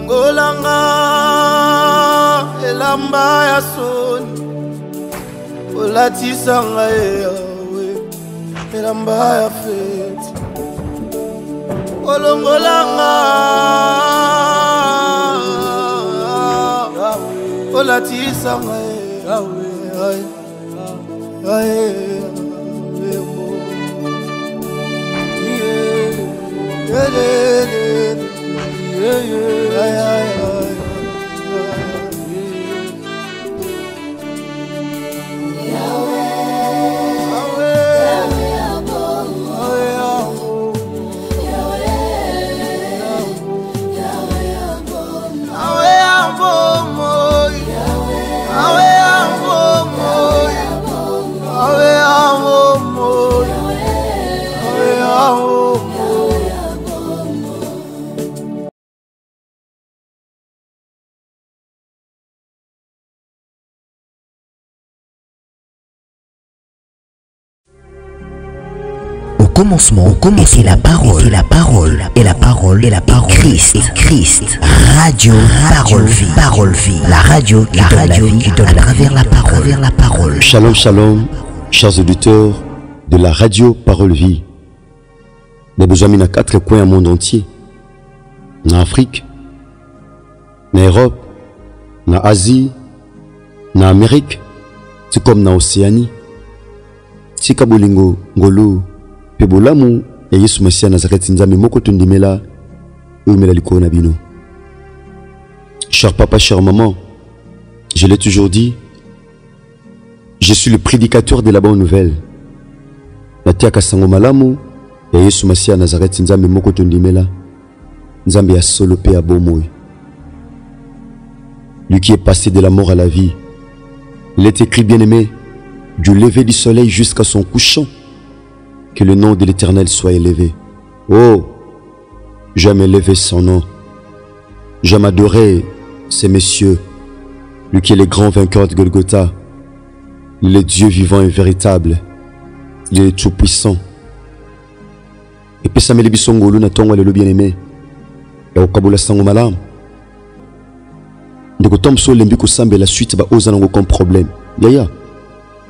Olongolanga elamba ya soni olatisanga yawe elamba ya feti olongolanga olatisanga yawe Commencement, et la parole, et la parole, et la parole, et la parole, Christ, radio, parole vie, la radio qui donne à travers la parole. Shalom, shalom, chers auditeurs de la radio Parole Vie. Des besoins dans 4 coins du monde entier. En Afrique, en Europe, en Asie, en Amérique, c'est comme en Océanie. C'est Kabolingo, Ngolo, Pebolamu, et Yesu Messia Nazareth Nzambe moko tondimela, oumela likona bino. Cher papa, chère maman, je l'ai toujours dit, je suis le prédicateur de la bonne nouvelle. Natiaka sango malamu, et Yesu Messia Nazareth Nzambe moko tondimela, Nzambe ya solo pe ya bomoi. Lui qui est passé de la mort à la vie, il est écrit bien-aimé, du lever du soleil jusqu'à son couchant, que le nom de l'Éternel soit élevé. Oh, j'aime élever son nom. J'aime adorer ces messieurs, lui qui est le grand vainqueur de Golgotha. Il est Dieu vivant et véritable. Il est tout puissant. Et puis ça me libisongo luna tongo le bien-aimé. Et au kabula sango malam. Donc autant so lembi ko sambe la suite ba ozanango comme problème. Yaya.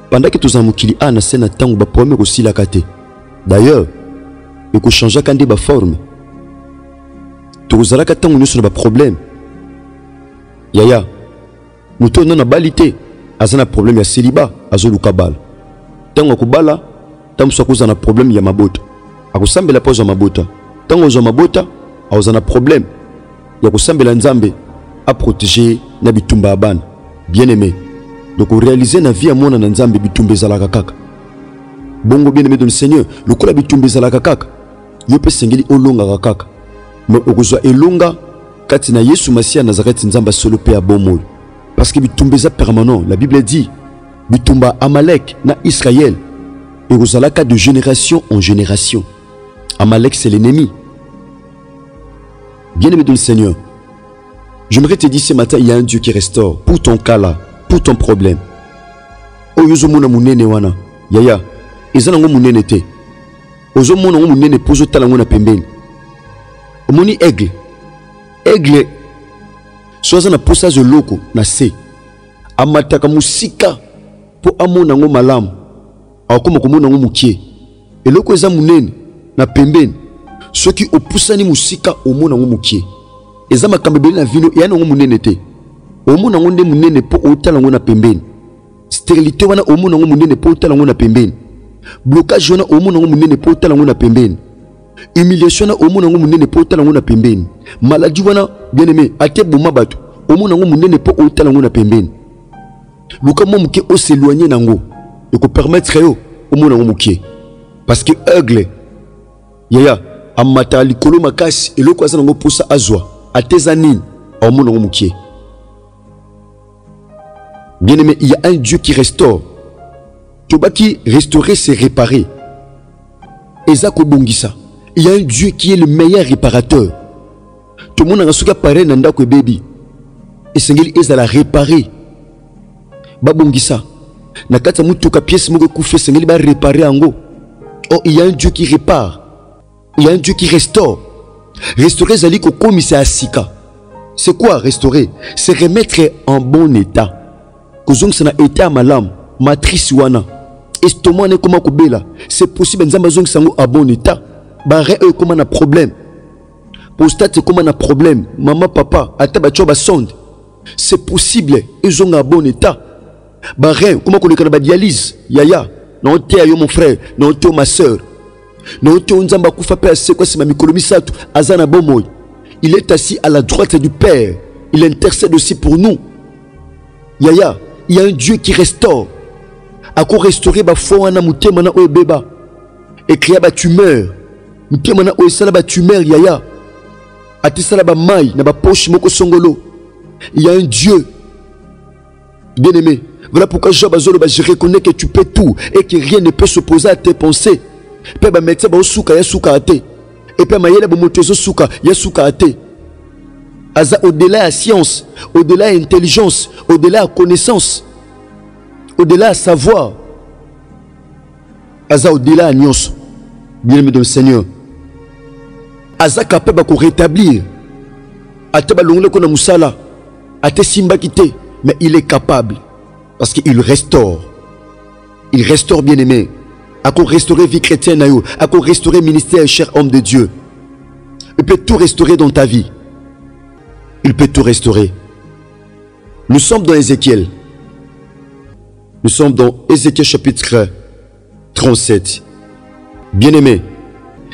Pendant que tous en mukili ana sena tango ba problème aussi la kate. D'ailleurs, il faut changer quand il forme. Tous les temps nous sommes problème. Yaya, nous tournons na balité. Azana problème ya célibat, azolu kabal. Tango kubala, tam so cause na problème ya mabota. Akusambe la pose mabota. Tango zo mabota, azana problème. Ya kusambela nzambe à protéger na bitumba abana. Bien-aimé. Donc réaliser na vie à mona na nzambe bitumbe zalaka kaka. Bongo bien-aimé dans le Seigneur, le kola bitumbe zalaka kaka. Yope sengeli olonga kaka. Mais okozwa elonga kati na Yesu Messia Nazareth nzamba solo pe ya bomoi. Parce que bitumbe za permanent, la Bible dit bitumba Amalek na Israël. Et ozalaka de génération en génération. Amalek c'est l'ennemi. Bien-aimé dans le Seigneur, j'aimerais te dire ce matin, il y a un Dieu qui restaure pour ton cas là, pour ton problème. Oh yozo mona munene wana. Yaya. Ezana ngo munene te. Ozo mona ngo munene pozo tala ngo na pembeni. Omoni aigle. Aigle. Soza na posa zo loko na se. Amataka musika po amona ngo malamu. Akoma komona ngo mukie. Eloko eza munene na pembeni. Soki opusani musika omona ngo mukie. Eza makambe na vino yana ngo munene te. Omona ngo nde munene po otala ngo na pembeni. Stérilité wana omona ngo munene po otala ngo na pembeni. Blocage wana omona ngo munene po otala ngo na pembeni. Humiliation wana omona ngo munene po otala ngo na pembeni. Maladie wana bien-aimé ate boma bato omona ngo munene po otala ngo na pembeni. Luka mo muke o s'éloigner nango et ko permettre yo omona ngo muke. Parce que aigle yaya amata likolo makasi eloko azana ngo posa azwa atezanine omona ngo muke. Bien-aimé, il y a un Dieu qui restaure. Tobaki restaurer c'est réparer. Ezako bongisa. Il y a un Dieu qui est le meilleur réparateur. Tout le monde a souka paré nanda ko baby. Et sengeli ezala réparer. Ba bongisa. Na kata mutuka pièce moko kufe sengeli ba réparer ango. Oh, il y a un Dieu qui répare. Il y a un Dieu qui restaure. Restaurer zali ko komisa asika. C'est quoi restaurer? C'est remettre en bon état. Kozong sana état malam, matrice wana. Estomac ne comment kobela. C'est possible nzamba zong sango à bon état. Barre eux comment na problème. Prostate comment na problème. Maman papa ataba choba sonde. C'est possible ils ont un bon état. Barre comment qu'on est dialyse. Yaya. Non t'es yo mon frère, non t'es ma soeur. Non t'es nzamba kufa pe c'est quoi c'est ma mikolomi satu azana bomoy. Il est assis à la droite du Père. Il intercède aussi pour nous. Yaya, il y a un Dieu qui restaure. À quoi restaurer ba foi na mutemana o beba. Et créer ba tumeur. Mutemana o sala ba tumeur yaya. Atisala ba mai na ba poche moko songolo. Il y a un Dieu. Bien-aimé, voilà pourquoi Job azolo ba je reconnais que tu peux tout et que rien ne peut s'opposer à tes pensées. Pe ba metsa ba osuka ya suka ate. Et puis mayele ba motezo suka ya suka ate. Aza au-delà à science, au-delà à intelligence, au-delà à connaissance, au-delà à savoir. Aza au-delà à nyos. Bien-aimé dans le Seigneur. Aza capable de rétablir. Ate ba longole ko na musala. Ate simba kite, mais il est capable parce qu'il restaure. Il restaure, bien-aimé. À quoi restaurer vie chrétienne, à quoi restaurer ministère, cher homme de Dieu. Il peut tout restaurer dans ta vie. Il peut tout restaurer. Nous sommes dans Ézéchiel. Nous sommes dans Ézéchiel chapitre 37. Bien-aimé,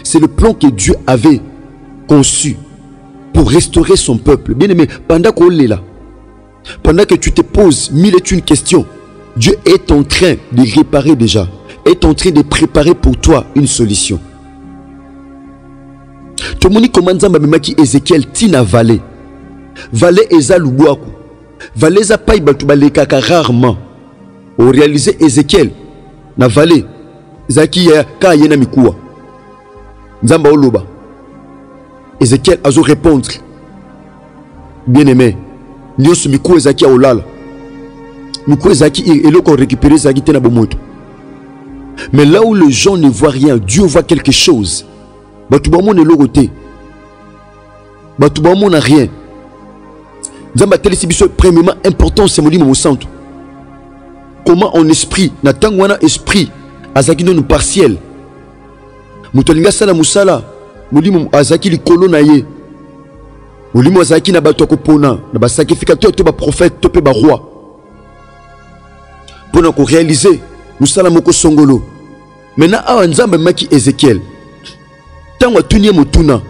c'est le plan que Dieu avait conçu pour restaurer son peuple. Bien-aimé, pendant qu'on est là, pendant que tu te poses mille et une questions, Dieu est en train de réparer déjà, est en train de préparer pour toi une solution. Tout le monde commence à me dire Ézéchiel tina vallée. Vallée eza lubwaku. Vallée eza paille batubale kaka rarement. Au réaliser Ézéchiel na vallée zaki ya ka yena mikuwa. Nzamba oloba. Ézéchiel azo répondre. Bien-aimé, nyos mikuwa zaki olala. Mikuwa zaki eloko récupérer zaki tena bomoto. Mais là où les gens ne voient rien, Dieu voit quelque chose. Batubamo ne logote. Batubamo n'a rien. Nzamba telesibiso premièrement important c'est molimo mosanto. Comment en esprit, na tangwana esprit azaki non partiel. Mutolinga sala musala, molimo azaki likolo na ye. Molimo azaki na bato kopona, na ba sacrificateur to ba prophète to pe ba roi. Pour ko réaliser musala moko songolo. Maintenant awa nzamba maki Ézéchiel. Tango tunie motuna.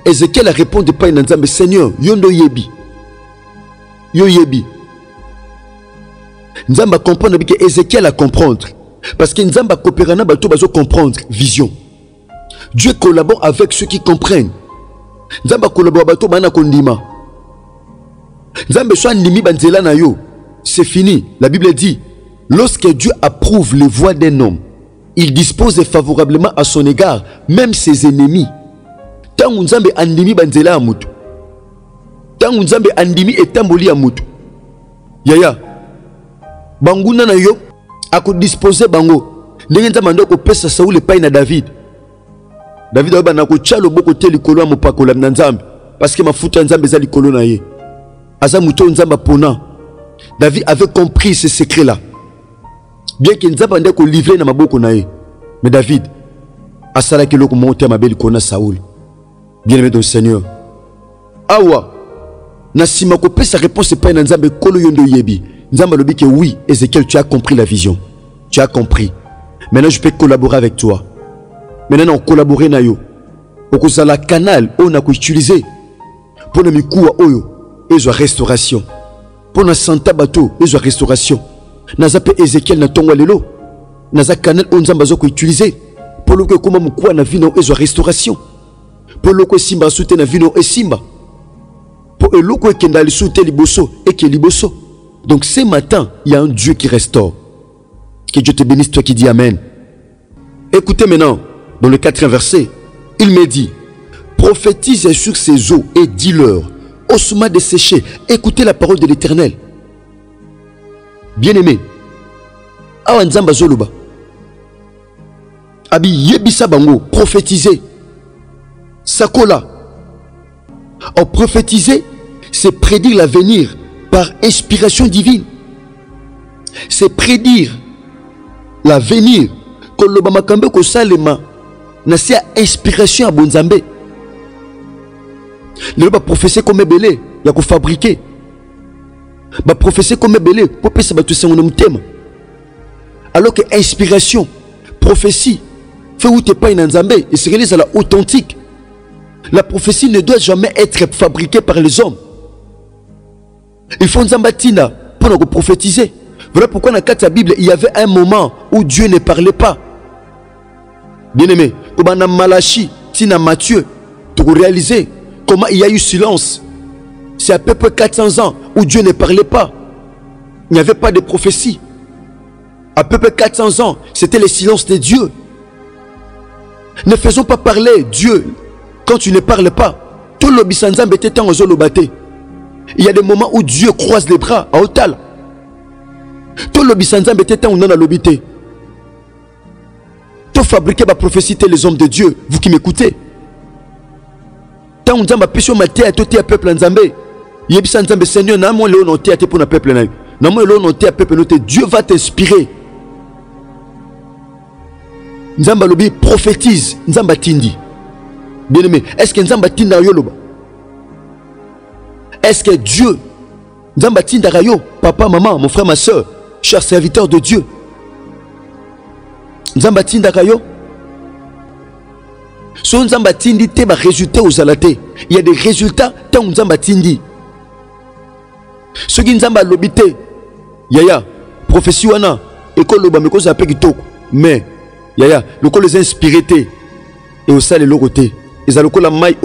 Ézéchiel a répondu pas na nzamba Seigneur, yondo yebi. Yo yebi. Nzamba comprendre que Ézéchiel a comprendre. Parce que Nzamba coopérana bato bazo comprendre vision. Dieu collabore avec ceux qui comprennent. Nzamba collabore bato bana kondima. Nzamba soit nimi banzela na yo. C'est fini. La Bible dit lorsque Dieu approuve les voies d'un homme, il dispose favorablement à son égard même ses ennemis. Tangu Nzambe andimi banzela amutu. Tangu Nzambe andimi etamboli amutu. Yaya. Banguna na yo ako disposer bango. Ndenge Nzambe ndo ko pesa Saul epai na David. David oba na ko tchalo boko te likolo mo pakola na Nzambe parce que mafuta Nzambe za likolo na ye. Aza muto Nzamba pona. David avait compris ce secret là. Bien que Nzamba ndo ko livrer na maboko na ye. Mais David asala ki loko monter mabeli kona Saul. Bien-aimé dans le Seigneur. Awa na sima ko pesa réponse epai na Nzambe kolo yondo yebi. Nzamba lobi que oui, Ézéchiel, tu as compris la vision. Tu as compris. Maintenant, je peux collaborer avec toi. Maintenant, on collabore na yo. Okoza la canal, on a utilisé pour na mikuwa oyo, ezo restauration. Pour na santa bateau, ezo restauration. Nazape Ézéchiel na tongwa lelo. Naza canal on Nzamba zo ko utiliser. Pour le que kuma mikuwa na vino ezo restauration. Pour le que simba soute na vino e simba. Pour le que kenda li soute liboso et ke liboso. Donc ce matin, il y a un Dieu qui restaure. Que Dieu te bénisse, toi qui dis Amen. Écoutez maintenant, dans le 4e verset, il me dit, prophétise sur ces eaux et dis-leur, osuma desséché, écoutez la parole de l'Éternel. Bien-aimé, awa nzamba zoluba, abi yebisa bango, prophétiser, sakola, prophétiser, C'est prédire l'avenir par inspiration divine. C'est prédire l'avenir. Que le bamakambe ko salema na c'est inspiration à bonzambe. Le ba prophétie comme belé ya ko fabriquer. Ba prophétie comme belé pour pesa ba tout ça on thème. Alors que inspiration, prophétie fait où t'es pas une nzambe et se réalise à la authentique. La prophétie ne doit jamais être fabriquée par les hommes. Il faut nzambatina pour nous prophétiser. Voilà pourquoi dans la Bible il y avait un moment où Dieu ne parlait pas. Bien aimé, comme dans Malachi, Tina Matthieu, tu réaliser comment il y a eu silence. C'est à peu près 400 ans où Dieu ne parlait pas. Il n'y avait pas de prophétie. À peu près 400 ans, c'était le silence de Dieu. Ne faisons pas parler Dieu quand tu ne parles pas. Tout le bisanzambe était en zolobate. Il y a des moments où Dieu croise les bras à Otal. Tout le bisanzambe était en lobité. Tout fabriquer ma prophétie, les hommes de Dieu, vous qui m'écoutez. Tant on dit ma péché maté à tout le peuple nzambe. Yebisanzambe Seigneur, n'a moi le noté à pour le peuple na. N'a moi le noté à peuple noté. Dieu va t'inspirer. Nzamba lobi prophétise, Nzamba tindi. Bien aimé, est-ce que Nzamba tinda yoloba? Est-ce que Dieu, Nzamba tinda rayo, papa, maman, mon frère, ma soeur, chers serviteurs de Dieu, Nzamba tinda rayo? Son Nzamba tindi te ba résultat aux alaté. Il y a des résultats tant Nzamba tindi. Ce qui Nzamba lobité, yaya, prophétie wana, école loba, mais qu'on s'appelle kitoko, mais yaya, le col les inspiré et au sale l'oroté. Ils ont le col la maille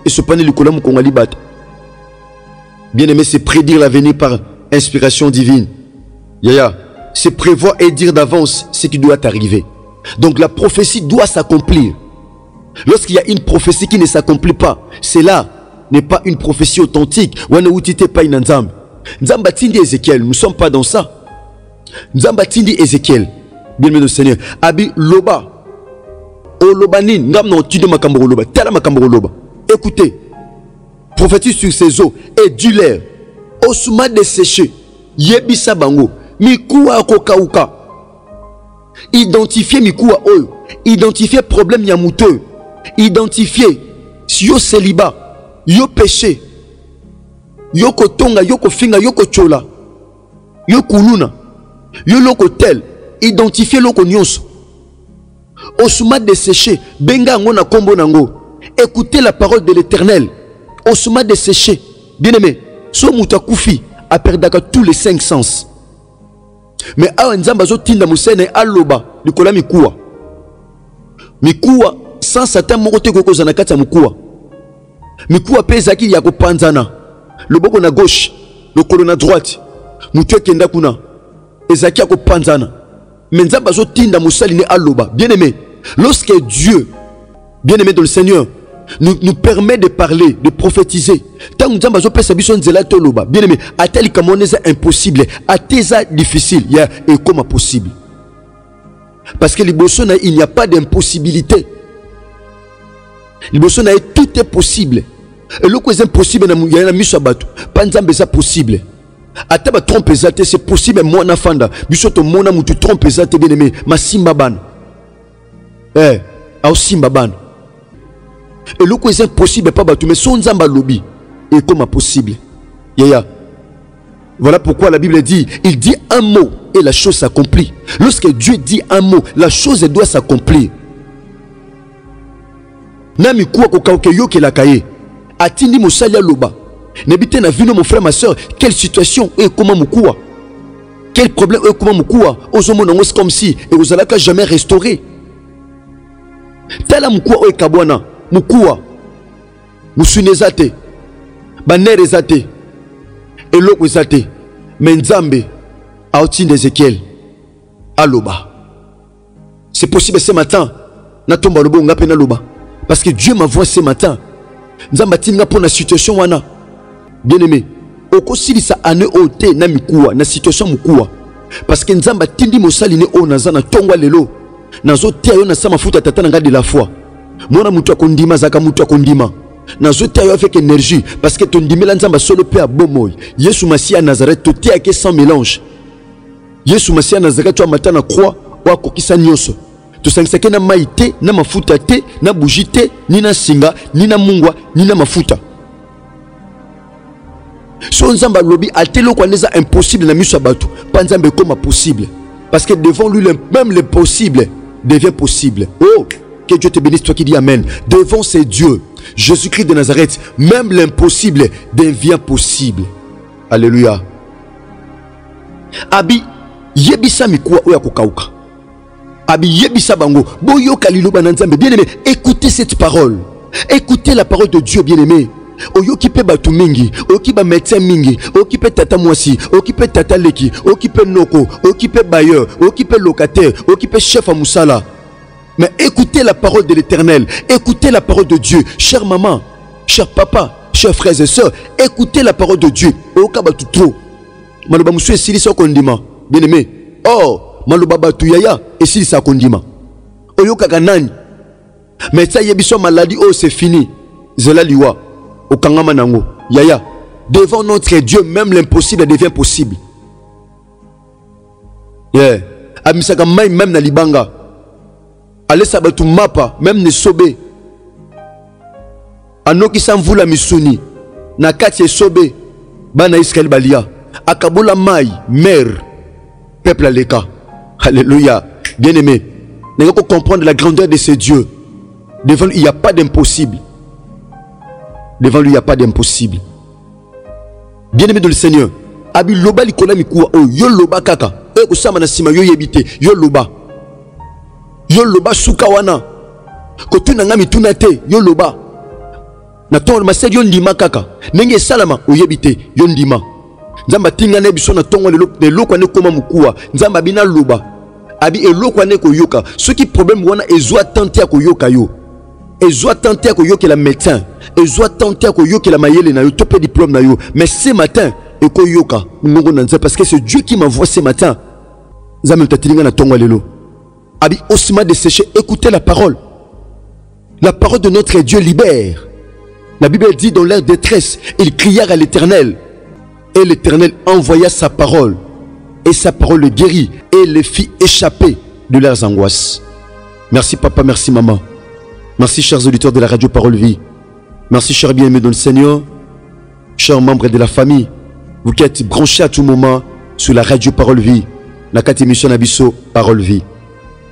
et se paner le colam qu'on a libat. Bien aimé, c'est prédire l'avenir par inspiration divine. Yaya, c'est prévoir et dire d'avance ce qui doit arriver. Donc la prophétie doit s'accomplir. Lorsqu'il y a une prophétie qui ne s'accomplit pas, cela n'est pas une prophétie authentique. Wana utite pas une nzambe. Nzamba tindi Ézéchiel, nous ne sommes pas dans ça. Nzamba tindi Ézéchiel. Bien-aimé le Seigneur. Abi loba. Olobanin. Ngam non tu de makambo loba. Tala makambo loba. Écoutez. Prophétise sur ces eaux. Et du l'air. Osuma desséché. Yebisa bango. Mikuwa kokauka. Identifier mikuwa oyo. Identifier problème yamouteux. Identifier. Yo célibat. Yo péché. Yo kotonga. Yo kofinga. Yo kochola. Yo kuluna. Yo loko tel. Identifier loko nyonso. Osuma desséché. Benga ngona kombo nango. Écoutez la parole de l'Éternel. Osuma desséché. Bien aimé. So muta koufi. A perdaka tous les 5 sens. Mais awa nzamba zo tinda musene aloba. Nikola mikuwa. Mikuwa. Sans satan moko te koko zanakata mikuwa. Mikuwa pezaki ya kopanzana. Le boko na gauche. Le kolo na droite. Mutu kenda kuna. Ezaki ya kopanzana. Mais nzamba zo tinda musali ne aloba. Bien aimé. Lorsque Dieu, bien aimé dans le Seigneur, nous permet de parler, de prophétiser. Tant que nzamba zo pesa biso nzela to loba. Bien aimé. Ateli kamoneza impossible. Ateza difficile. Il y a et comment possible. Parce que libosona il n'y a pas d'impossibilité. Libosona tout est possible. Et le quoi est impossible il y a mis sur bateau. Pas nzamba ça possible. Ataba trompe zate c'est possible moi na fanda. Bisoto mona mutu trompe zate bien aimé. Ma simba ban. Au simba ban. Et le quoi est impossible pas bateau mais son nzamba lobby. Et comment possible. Yaya. Voilà pourquoi la Bible dit, il dit un mot et la chose s'accomplit. Lorsque Dieu dit un mot, la chose doit s'accomplir. Nami kuwa kokauke yoke la kaye. Atindi mosalia loba. Nebite na vino mon frère ma soeur, quelle situation et comment moukoua? Quel problème et comment moukoua? Ozomo nango c'est comme si et vous allez jamais restaurer. Tala moukoua et kabwana, moukoua. Musunezate. Banerezate. Et l'autre zate. Menzambe. Aotin d'Ézéchiel. Aloba. C'est possible ce matin. Natomba lobo ngapena loba. Parce que Dieu m'envoie ce matin. Nzamba tinga pour la situation wana. Bien aimé. Oko silisa ane ote na mikuwa na situation mukuwa. Parce que nzamba tindi mosali ne o nazana tongwa lelo. Nazo tia yo na sama futa tata nga de la foi. Mona mutu akondima zaka mutu akondima. Nazota yo avec énergie parce que ton dimela nzamba solo pe abomoy. Yesu Masia à Nazareth to tia ke sans mélange. Yesu Masia à Nazareth to amata na croix wa kokisa nyoso. To sangsake na maite na mafuta te na bougie te ni na singa ni na mungwa ni na mafuta. So nzamba lobi atelo kwa neza impossible na miso abatu. Pa nzambe comme possible parce que devant lui même le possible devient possible. Oh, que Dieu te bénisse toi qui dis amen. Devant ces dieux Jésus-Christ de Nazareth, même l'impossible devient possible. Alléluia. Abi yebisa mikwa oya kokauka. Abi yebisa bango boyoka liloba na nzambe. Bien-aimé, écoutez cette parole. Écoutez la parole de Dieu, bien-aimé. Oyokipe batu mingi, okipe médecin mingi, okipe tata mwasi, okipe tata leki, okipe noko, okipe bailleur, okipe locataire, okipe chef à musala. Mais écoutez la parole de l'Éternel, écoutez la parole de Dieu. Chère maman, cher papa, chers frères et sœurs, écoutez la parole de Dieu. Okaba tu trop. Maloba musu esili sa kondima. Bien aimé. Oh, maloba batu yaya esili sa kondima. Oyoka kanani. Mais ça yebiso maladie, oh c'est fini. Zela liwa. Okangama nango. Yaya. Devant notre Dieu, même l'impossible devient possible. Yeah. Amisaka mai même na libanga. Allez sabatu mapa même ne sobe. Anoki samvula misuni na kati sobe bana Israël balia akabula mai mer peuple aleka. Alléluia. Bien-aimé, nous devons comprendre la grandeur de ce Dieu. Devant lui il n'y a pas d'impossible. Devant lui il n'y a pas d'impossible. Bien-aimé dans le Seigneur, abi loba likola mikuwa o yo loba kaka e kusama na sima yo yebite yo loba. Yo loba suka wana kotuna ngami tunate yo loba na ton masedi yo ndima kaka nenge salama oyebite yo ndima nzamba tinga na biso na tongo lelo ne koma mukuwa nzamba bina loba abi eloko ne koyoka ce qui problème wana ezwa tenter koyoka yo ezwa tenter koyoka la médecin ezwa tenter koyoka la mayele na yo topé diplôme na yo mais ce matin ekoyoka ngongo na nzamba parce que c'est Dieu qui m'envoie ce matin nzamba tatinga na tongo lelo. Abi osima de sécher, écoutez la parole. La parole de notre Dieu libère. La Bible dit dans leur détresse, ils crièrent à l'Éternel. Et l'Éternel envoya sa parole. Et sa parole le guérit et les fit échapper de leurs angoisses. Merci papa, merci maman. Merci chers auditeurs de la radio Parole Vie. Merci chers bien-aimés dans le Seigneur. Chers membres de la famille. Vous qui êtes branchés à tout moment sur la radio Parole Vie. La 4 émission Abisso Parole Vie.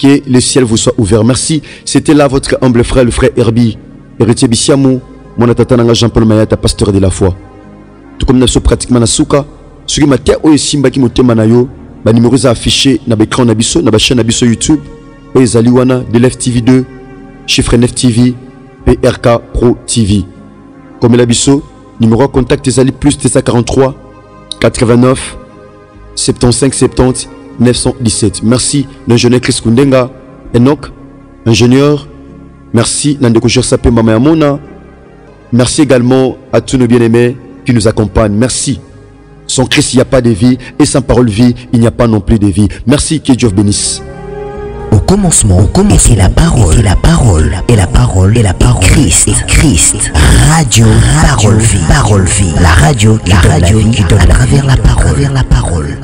Que le ciel vous soit ouvert. Merci. C'était là votre humble frère, le frère Herbie, héritier Bissiamou, mon atatananga Jean-Paul Mayata, pasteur de la foi. Tout comme nous sommes pratiquement na souka, ce qui m'a dit, oh, simba qui m'a manayo, bah, numéro affiché na l'écran nabiso, na chaîne nabiso YouTube, oh, Zaliwana, de Lef TV 2, chiffre 9 TV, PRK Pro TV. Comme l'abiso, numéro contact Zali plus 243 89 75 70 917. Merci l'ingénieur Chris Kundenga, Enoch, ingénieur. Merci l'indécocheur Sapé Mama Amona. Merci également à tous nos bien-aimés qui nous accompagnent. Merci. Sans Christ, il n'y a pas de vie. Et sans parole vie, il n'y a pas non plus de vie. Merci, que Dieu vous bénisse. Au commencement, était la parole, et la parole, et la parole, et la parole. Christ, Christ. Radio, parole vie, la radio qui donne la vie à travers la parole.